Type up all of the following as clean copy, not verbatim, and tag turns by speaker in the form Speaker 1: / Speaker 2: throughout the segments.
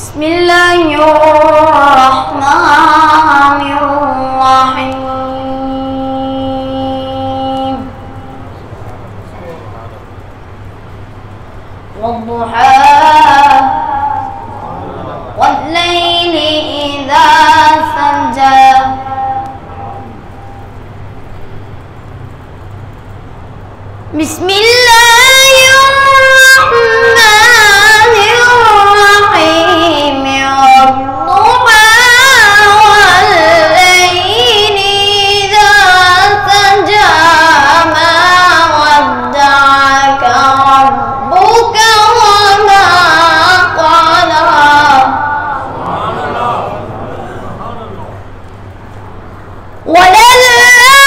Speaker 1: بسم الله الرحمن الرحيم والضحى والليل إذا سجى بسم الله الرحمن الرحيم والضحى والليل إذا سجى ما ودعك ربك وما قلى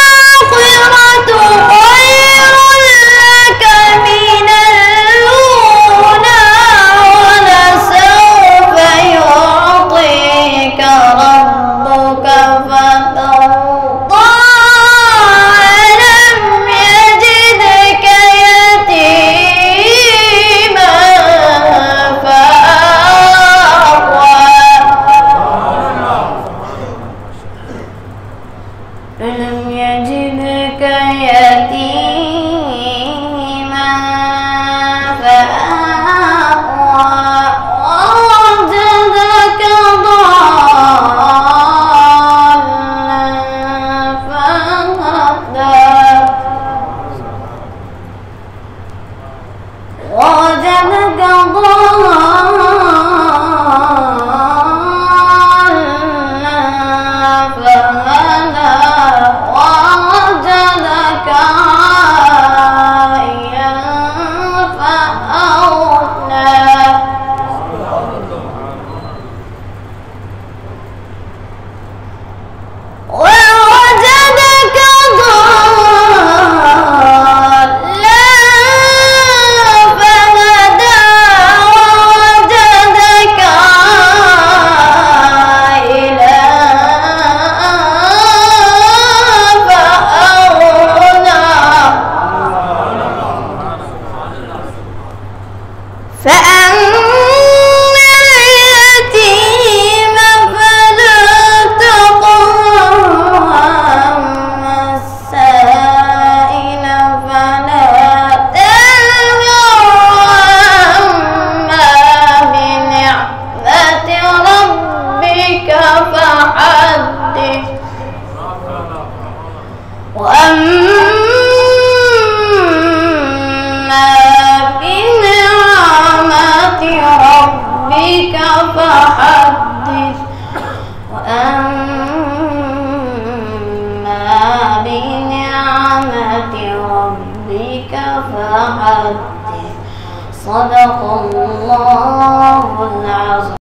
Speaker 1: وللآخرة خير لك من الأولى ولسوف يعطيك ربك فترضى ألم يجدك يتيما فآوى ألم يجدك يتيما فآوى ووجدك ضالا فهدى ووجدك ضالا فهدى ووجدك عائلا فأغنى ووجدك ضالا فهدى ووجدك عائلا فأما اليتيم فلا تقهر وأما السائل فلا تنهر وأما بنعمة ربك فحدث وأما بنعمة ربك فحدث وأما بنعمة ربك فحدث صدق الله العظيم.